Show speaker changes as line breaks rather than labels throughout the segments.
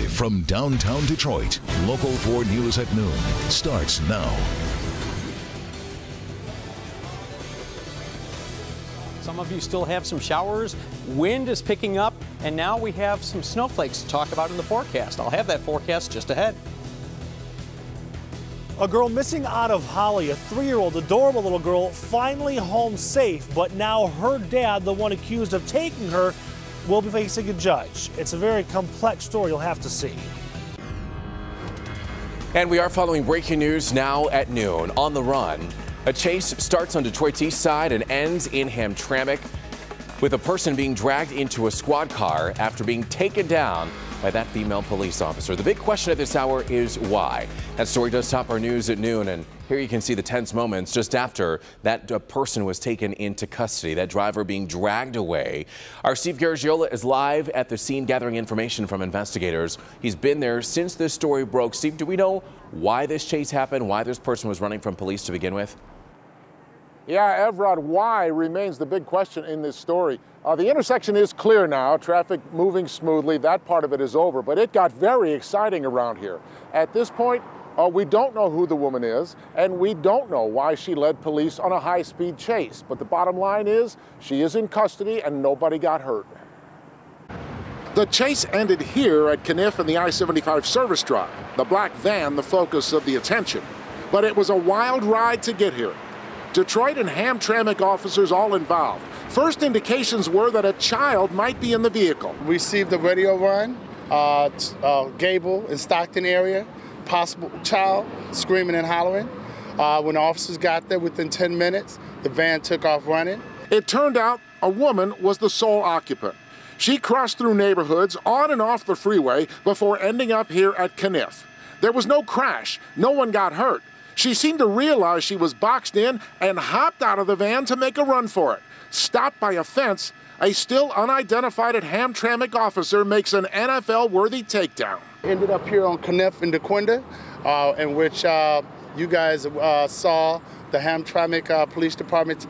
Live from downtown Detroit, Local 4 News at noon starts now.
Some of you still have some showers. Wind is picking up, and now we have some snowflakes to talk about in the forecast. I'll have that forecast just ahead.
A girl missing out of Holly, a 3-year-old adorable little girl, finally home safe, but now her dad, the one accused of taking her, will be facing a judge. It's a very complex story, you'll have to see.
And we are following breaking news now at noon. On the run, a chase starts on Detroit's east side and ends in Hamtramck, with a person being dragged into a squad car after being taken down by that female police officer. The big question at this hour is why. That story does top our news at noon, and here you can see the tense moments just after that person was taken into custody, that driver being dragged away. Our Steve Garagiola is live at the scene gathering information from investigators. He's been there since this story broke. Steve, do we know why this chase happened, why this person was running from police to begin with?
Yeah, Evrod, why remains the big question in this story. The intersection is clear now, traffic moving smoothly. That part of it is over, but it got very exciting around here. At this point, we don't know who the woman is, and we don't know why she led police on a high-speed chase. But the bottom line is, she is in custody and nobody got hurt. The chase ended here at Caniff and the I-75 service drive. The black van, the focus of the attention. But it was a wild ride to get here. Detroit and Hamtramck officers all involved. First indications were that a child might be in the vehicle.
We received a radio run, Gable and Stockton area, possible child screaming and hollering. When the officers got there within 10 minutes, the van took off running.
It turned out a woman was the sole occupant. She crossed through neighborhoods on and off the freeway before ending up here at Caniff. There was no crash. No one got hurt. She seemed to realize she was boxed in and hopped out of the van to make a run for it. Stopped by a fence, a still unidentified Hamtramck officer makes an NFL-worthy takedown.
Ended up here on Caniff and DeQuinda, in which you guys saw the Hamtramck Police Department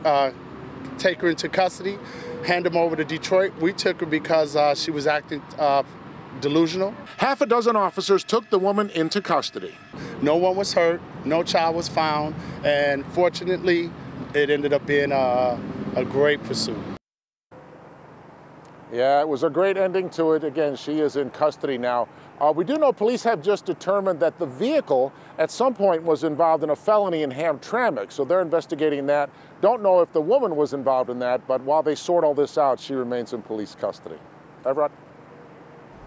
take her into custody, hand them over to Detroit. We took her because she was acting delusional.
Half a dozen officers took the woman into custody.
No one was hurt, no child was found, and fortunately, it ended up being a great pursuit.
Yeah, it was a great ending to it. Again, she is in custody now. We do know police have just determined that the vehicle at some point was involved in a felony in Hamtramck, so they're investigating that. Don't know if the woman was involved in that, but while they sort all this out, she remains in police custody. Everett?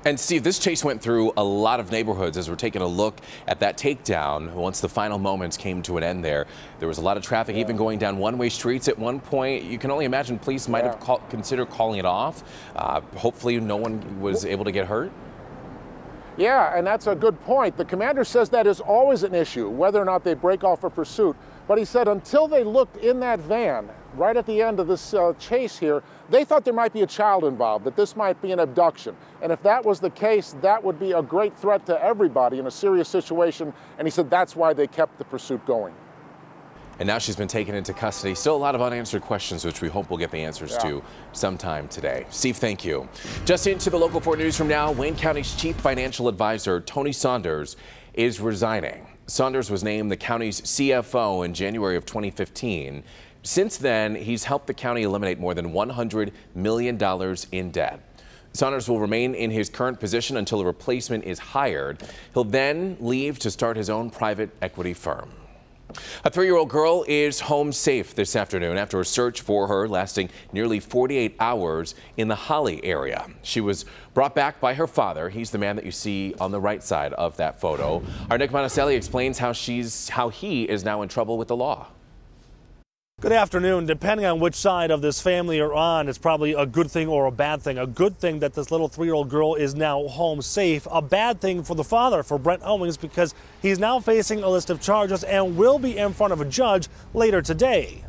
And Steve, this chase went through a lot of neighborhoods as we're taking a look at that takedown. Once the final moments came to an end there was a lot of traffic even going down one-way streets at one point. You can only imagine police might have considered calling it off. Hopefully no one was able to get hurt.
Yeah, and that's a good point. The commander says that is always an issue, whether or not they break off a pursuit. But he said until they looked in that van, right at the end of this chase here, they thought there might be a child involved, that this might be an abduction. And if that was the case, that would be a great threat to everybody in a serious situation. And he said that's why they kept the pursuit going.
And now she's been taken into custody. Still a lot of unanswered questions, which we hope we'll get the answers to sometime today. Steve, thank you. Just into the Local 4 News from now, Wayne County's chief financial advisor, Tony Saunders, is resigning. Saunders was named the county's CFO in January of 2015. Since then, he's helped the county eliminate more than $100 million in debt. Saunders will remain in his current position until a replacement is hired. He'll then leave to start his own private equity firm. A 3-year-old girl is home safe this afternoon after a search for her lasting nearly 48 hours in the Holly area. She was brought back by her father. He's the man that you see on the right side of that photo. Our Nick Monticelli explains how he is now in trouble with the law.
Good afternoon. Depending on which side of this family you're on, it's probably a good thing or a bad thing. A good thing that this little 3-year-old girl is now home safe. A bad thing for the father, for Brent Owings, because he's now facing a list of charges and will be in front of a judge later today.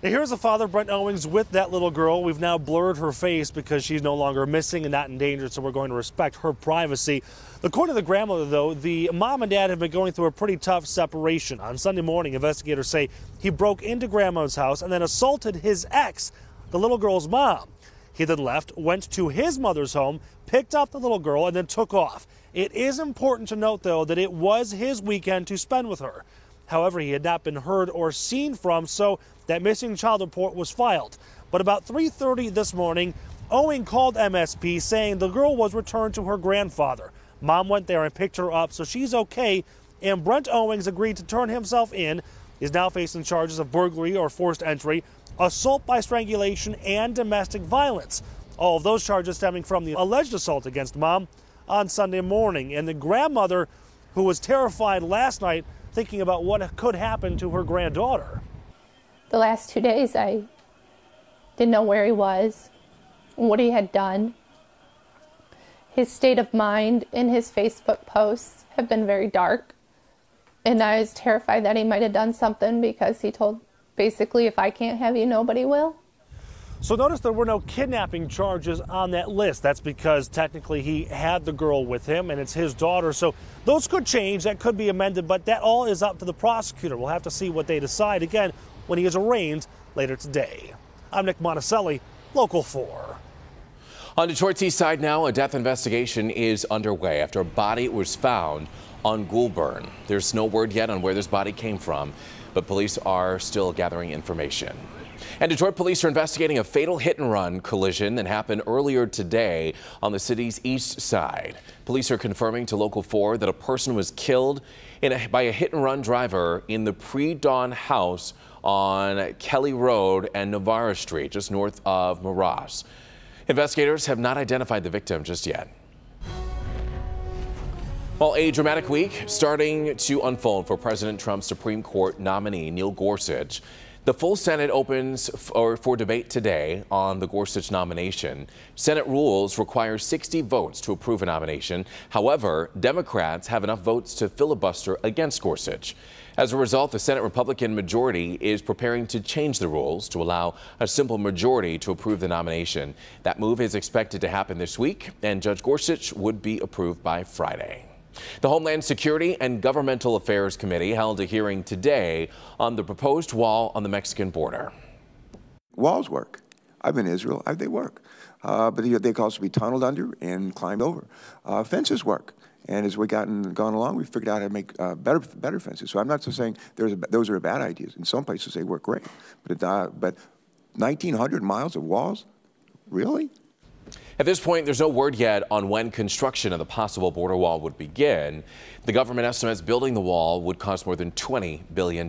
Now, here's the father, Brent Owings, with that little girl. We've now blurred her face because she's no longer missing and not endangered, so we're going to respect her privacy. According to the grandmother, though, the mom and dad have been going through a pretty tough separation. On Sunday morning, investigators say he broke into grandma's house and then assaulted his ex, the little girl's mom. He then left, went to his mother's home, picked up the little girl, and then took off. It is important to note, though, that it was his weekend to spend with her. However, he had not been heard or seen from, so that missing child report was filed. But about 3:30 this morning, Owing called MSP saying the girl was returned to her grandfather. Mom went there and picked her up, so she's okay. And Brent Owings agreed to turn himself in. He's now facing charges of burglary or forced entry, assault by strangulation, and domestic violence. All of those charges stemming from the alleged assault against Mom on Sunday morning. And the grandmother, who was terrified last night, thinking about what could happen to her granddaughter.
The last 2 days, I didn't know where he was, what he had done. His state of mind in his Facebook posts have been very dark. And I was terrified that he might have done something because he told, basically, if I can't have you, nobody will.
So notice there were no kidnapping charges on that list. That's because technically he had the girl with him and it's his daughter. So those could change, that could be amended, but that all is up to the prosecutor. We'll have to see what they decide again when he is arraigned later today. I'm Nick Monticelli, Local 4.
On Detroit's east side now, a death investigation is underway after a body was found on Goulburn. There's no word yet on where this body came from, but police are still gathering information. And Detroit police are investigating a fatal hit-and-run collision that happened earlier today on the city's east side. Police are confirming to Local 4 that a person was killed by a hit-and-run driver in the pre-dawn house on Kelly Road and Navarra Street, just north of Maras. Investigators have not identified the victim just yet. Well, a dramatic week starting to unfold for President Trump's Supreme Court nominee, Neil Gorsuch. The full Senate opens for debate today on the Gorsuch nomination. Senate rules require 60 votes to approve a nomination. However, Democrats have enough votes to filibuster against Gorsuch. As a result, the Senate Republican majority is preparing to change the rules to allow a simple majority to approve the nomination. That move is expected to happen this week, and Judge Gorsuch would be approved by Friday. The Homeland Security and Governmental Affairs Committee held a hearing today on the proposed wall on the Mexican border.
Walls work. I've been in Israel. They work. But they can also be tunneled under and climbed over. Fences work. And as we've gone along, we've figured out how to make better fences. So I'm not just saying those are bad ideas. In some places, they work great. But 1,900 miles of walls? Really?
At this point, there's no word yet on when construction of the possible border wall would begin. The government estimates building the wall would cost more than $20 billion.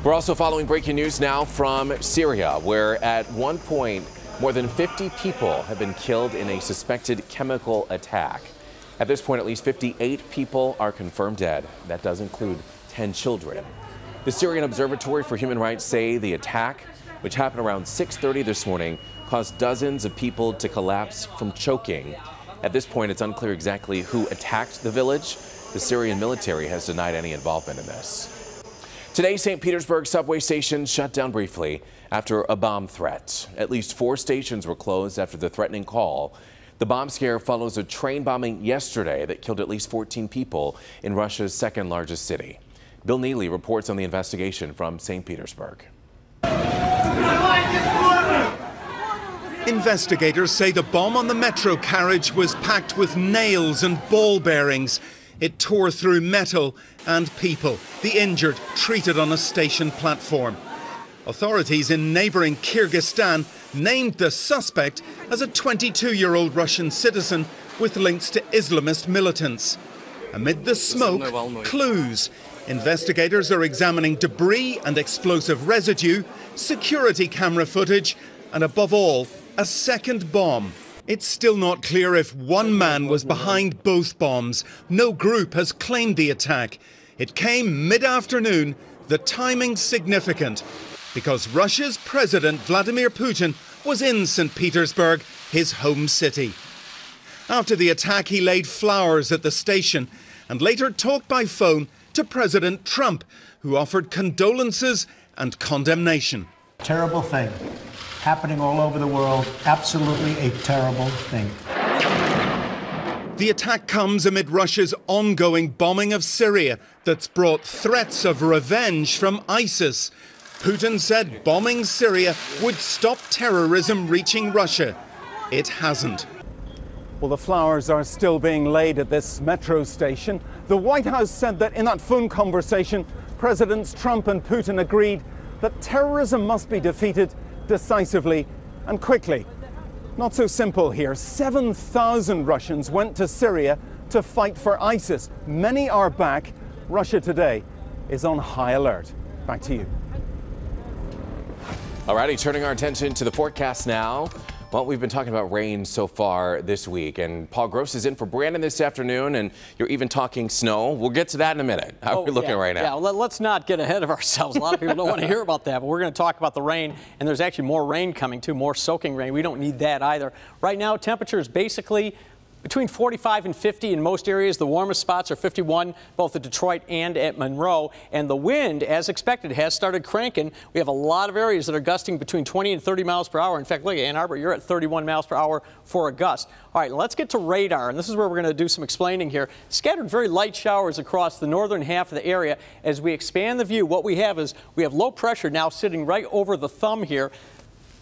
We're also following breaking news now from Syria, where at one point, more than 50 people have been killed in a suspected chemical attack. At this point, at least 58 people are confirmed dead. That does include 10 children. The Syrian Observatory for Human Rights say the attack, which happened around 6:30 this morning, caused dozens of people to collapse from choking. At this point, it's unclear exactly who attacked the village. The Syrian military has denied any involvement in this. Today, St. Petersburg subway stations shut down briefly after a bomb threat. At least 4 stations were closed after the threatening call. The bomb scare follows a train bombing yesterday that killed at least 14 people in Russia's second largest city. Bill Neely reports on the investigation from St. Petersburg.
Investigators say the bomb on the metro carriage was packed with nails and ball bearings. It tore through metal and people, the injured treated on a station platform. Authorities in neighbouring Kyrgyzstan named the suspect as a 22-year-old Russian citizen with links to Islamist militants. Amid the smoke, clues. Investigators are examining debris and explosive residue, security camera footage, and above all, a second bomb. It's still not clear if one man was behind both bombs. No group has claimed the attack. It came mid-afternoon, the timing significant, because Russia's President Vladimir Putin was in St. Petersburg, his home city. After the attack, he laid flowers at the station and later talked by phone to President Trump, who offered condolences and condemnation.
Terrible thing happening all over the world. Absolutely a terrible thing.
The attack comes amid Russia's ongoing bombing of Syria that's brought threats of revenge from ISIS. Putin said bombing Syria would stop terrorism reaching Russia. It hasn't. Well, the flowers are still being laid at this metro station. The White House said that in that phone conversation, Presidents Trump and Putin agreed that terrorism must be defeated decisively and quickly. Not so simple here. 7,000 Russians went to Syria to fight for ISIS. Many are back. Russia today is on high alert. Back to you.
All righty, turning our attention to the forecast now. Well, we've been talking about rain so far this week, and Paul Gross is in for Brandon this afternoon, and you're even talking snow. We'll get to that in a minute. How are we looking right now?
Yeah, let's not get ahead of ourselves. A lot of people don't want to hear about that, but we're going to talk about the rain, and there's actually more rain coming too, more soaking rain. We don't need that either. Right now, temperatures basically between 45 and 50 in most areas. The warmest spots are 51, both at Detroit and at Monroe. And the wind, as expected, has started cranking. We have a lot of areas that are gusting between 20 and 30 miles per hour. In fact, look at Ann Arbor, you're at 31 miles per hour for a gust. All right, let's get to radar, and this is where we're going to do some explaining here. Scattered very light showers across the northern half of the area. As we expand the view, what we have is we have low pressure now sitting right over the thumb here.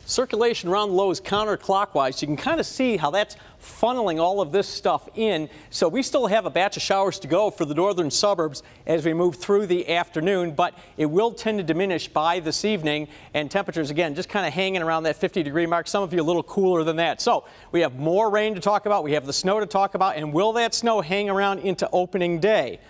Circulation around the low is counterclockwise. You can kind of see how that's funneling all of this stuff in. So we still have a batch of showers to go for the northern suburbs as we move through the afternoon, but it will tend to diminish by this evening, and temperatures, again, just kind of hanging around that 50-degree mark. Some of you a little cooler than that. So we have more rain to talk about. We have the snow to talk about, and will that snow hang around into opening day?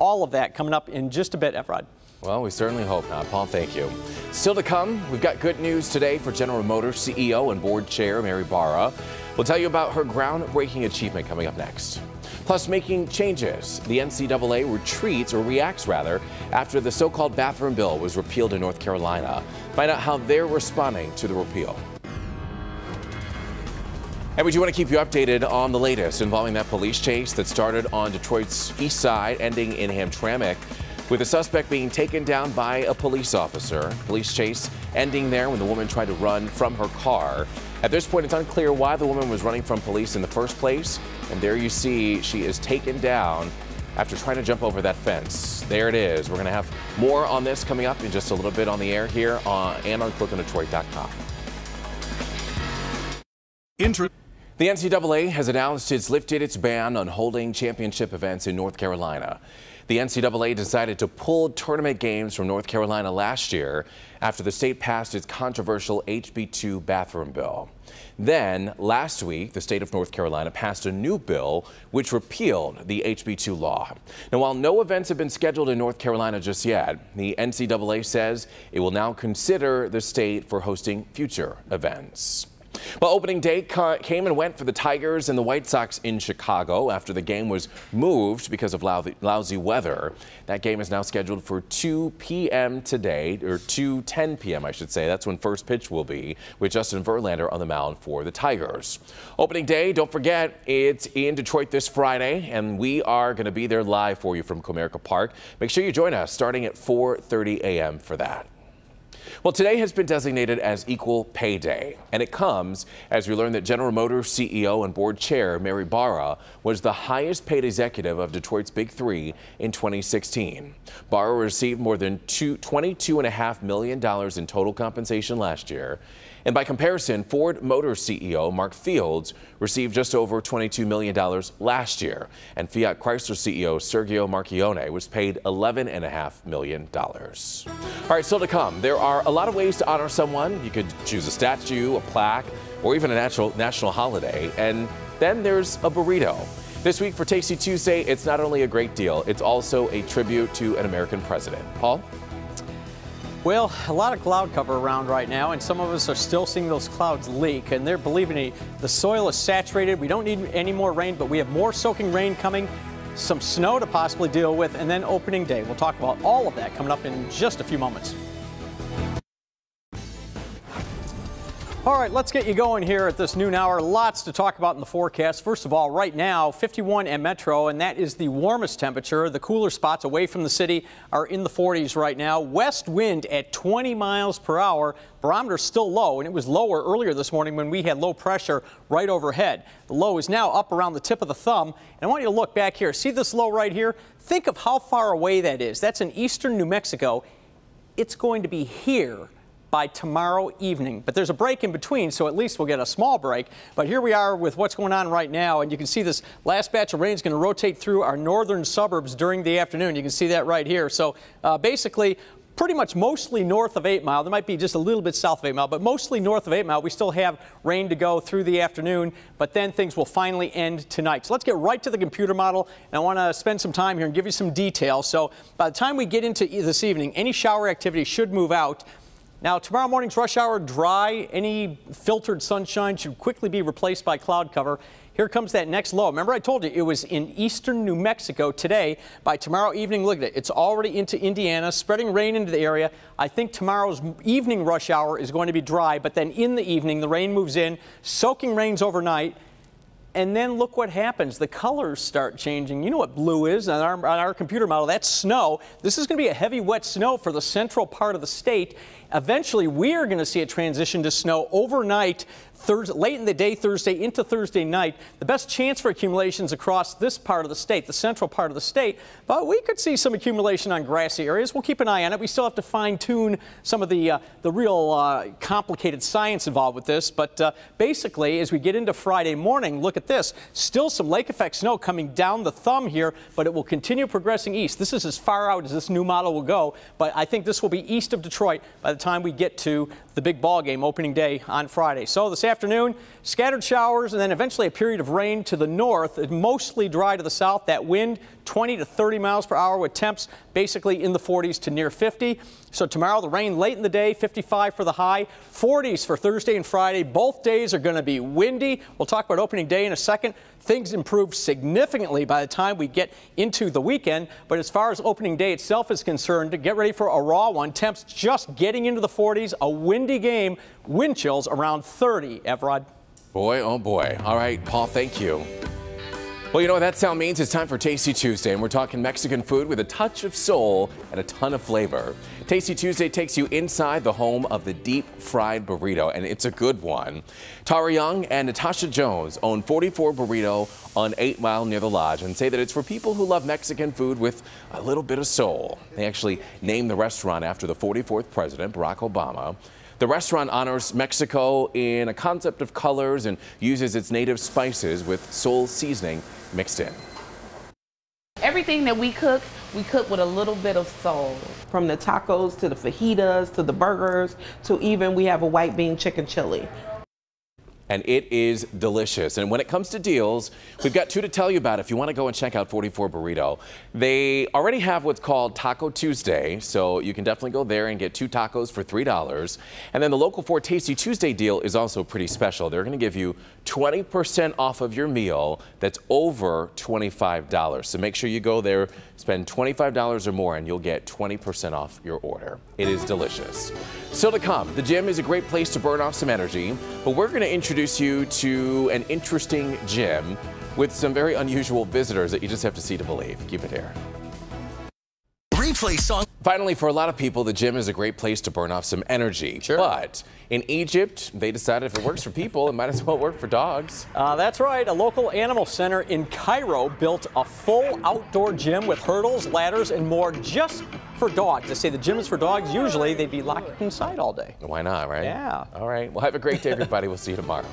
All of that coming up in just a bit, Efrod.
Well, we certainly hope not. Paul, thank you. Still to come, we've got good news today for General Motors CEO and board chair Mary Barra. We'll tell you about her groundbreaking achievement coming up next. Plus, making changes. The NCAA reacts after the so-called bathroom bill was repealed in North Carolina. Find out how they're responding to the repeal. And we do want to keep you updated on the latest involving that police chase that started on Detroit's east side, ending in Hamtramck, with the suspect being taken down by a police officer. Police chase ending there when the woman tried to run from her car. At this point, it's unclear why the woman was running from police in the first place. And there you see she is taken down after trying to jump over that fence. There it is. We're going to have more on this coming up in just a little bit on the air here and on ClickOnDetroit.com. The NCAA has announced it's lifted its ban on holding championship events in North Carolina. The NCAA decided to pull tournament games from North Carolina last year after the state passed its controversial HB2 bathroom bill. Then, last week, the state of North Carolina passed a new bill which repealed the HB2 law. Now, while no events have been scheduled in North Carolina just yet, the NCAA says it will now consider the state for hosting future events. Well, opening day came and went for the Tigers and the White Sox in Chicago after the game was moved because of lousy weather. That game is now scheduled for 2 p.m. today, or 2:10 p.m. I should say. That's when first pitch will be, with Justin Verlander on the mound for the Tigers. Opening day, don't forget, it's in Detroit this Friday, and we are going to be there live for you from Comerica Park. Make sure you join us starting at 4:30 a.m. for that. Well, today has been designated as Equal Pay Day, and it comes as we learn that General Motors CEO and board chair Mary Barra was the highest paid executive of Detroit's Big Three in 2016. Barra received more than $22.5 million in total compensation last year. And by comparison, Ford Motors CEO Mark Fields received just over $22 million last year. And Fiat Chrysler CEO Sergio Marchionne was paid $11.5 million. All right, still to come, there are a lot of ways to honor someone. You could choose a statue, a plaque, or even a national holiday. And then there's a burrito. This week for Tasty Tuesday, it's not only a great deal, it's also a tribute to an American president. Paul?
Well, a lot of cloud cover around right now, and some of us are still seeing those clouds leak, and they're believing me, the soil is saturated. We don't need any more rain, but we have more soaking rain coming, some snow to possibly deal with, and then opening day. We'll talk about all of that coming up in just a few moments. All right, let's get you going here at this noon hour. Lots to talk about in the forecast. First of all, right now, 51 at Metro, and that is the warmest temperature. The cooler spots away from the city are in the 40s right now. West wind at 20 miles per hour. Barometer still low, and it was lower earlier this morning when we had low pressure right overhead. The low is now up around the tip of the thumb. And I want you to look back here. See this low right here? Think of how far away that is. That's in eastern New Mexico. It's going to be here by tomorrow evening. But there's a break in between, so at least we'll get a small break. But here we are with what's going on right now, and you can see this last batch of rain is going to rotate through our northern suburbs during the afternoon. You can see that right here. So basically, pretty much mostly north of 8 Mile. There might be just a little bit south of 8 Mile, but mostly north of 8 Mile. We still have rain to go through the afternoon, but then things will finally end tonight. So let's get right to the computer model, and I want to spend some time here and give you some details. So by the time we get into this evening, any shower activity should move out. Now, tomorrow morning's rush hour dry. Any filtered sunshine should quickly be replaced by cloud cover. Here comes that next low. Remember I told you it was in eastern New Mexico today. By tomorrow evening, look at it. It's already into Indiana, spreading rain into the area. I think tomorrow's evening rush hour is going to be dry, but then in the evening, the rain moves in, soaking rains overnight. And then look what happens. The colors start changing. You know what blue is on our computer model. That's snow. This is going to be a heavy, wet snow for the central part of the state. Eventually, we are going to see a transition to snow overnight, late in the day, Thursday into Thursday night. The best chance for accumulations across this part of the state, the central part of the state, but we could see some accumulation on grassy areas. We'll keep an eye on it. We still have to fine-tune some of the real complicated science involved with this, but basically, as we get into Friday morning, look at this. Still some lake effect snow coming down the thumb here, but it will continue progressing east. This is as far out as this new model will go, but I think this will be east of Detroit by the time we get to the big ball game opening day on Friday. So this afternoon, scattered showers and then eventually a period of rain to the north. It's mostly dry to the south. That wind 20 to 30 miles per hour with temps basically in the 40s to near 50. So tomorrow the rain late in the day, 55 for the high, 40s for Thursday and Friday. Both days are going to be windy. We'll talk about opening day in a second. Things improve significantly by the time we get into the weekend. But as far as opening day itself is concerned, to get ready for a raw one, temps just getting into the 40s, a windy game, wind chills around 30, Evrod.
Boy, oh boy. All right, Paul, thank you. Well, you know what that sound means? It's time for Tasty Tuesday, and we're talking Mexican food with a touch of soul and a ton of flavor. Tasty Tuesday takes you inside the home of the deep-fried burrito, and it's a good one. Tara Young and Natasha Jones own 44 Burrito on 8 Mile near the Lodge and say that it's for people who love Mexican food with a little bit of soul. They actually named the restaurant after the 44th president, Barack Obama. The restaurant honors Mexico in a concept of colors and uses its native spices with soul seasoning mixed in.
Everything that we cook with a little bit of soul. From the tacos to the fajitas to the burgers to even we have a white bean chicken chili.
And it is delicious. And when it comes to deals, we've got two to tell you about if you want to go and check out 44 Burrito. They already have what's called Taco Tuesday, so you can definitely go there and get 2 tacos for $3. And then the Local 4 Tasty Tuesday deal is also pretty special. They're going to give you 20% off of your meal that's over $25. So make sure you go there, spend $25 or more, and you'll get 20% off your order. It is delicious. Still to come, the gym is a great place to burn off some energy, but we're going to introduce you to an interesting gym with some very unusual visitors that you just have to see to believe. Keep it here.
Replay song.
Finally, for a lot of people, the gym is a great place to burn off some energy.
Sure.
But in Egypt, they decided if it works for people, it might as well work for dogs.
That's right. A local animal center in Cairo built a full outdoor gym with hurdles, ladders, and more just for dogs. They say the gym is for dogs. Usually, they'd be locked inside all day.
Why not, right?
Yeah.
All right. Well, have a great day, everybody. We'll see you tomorrow.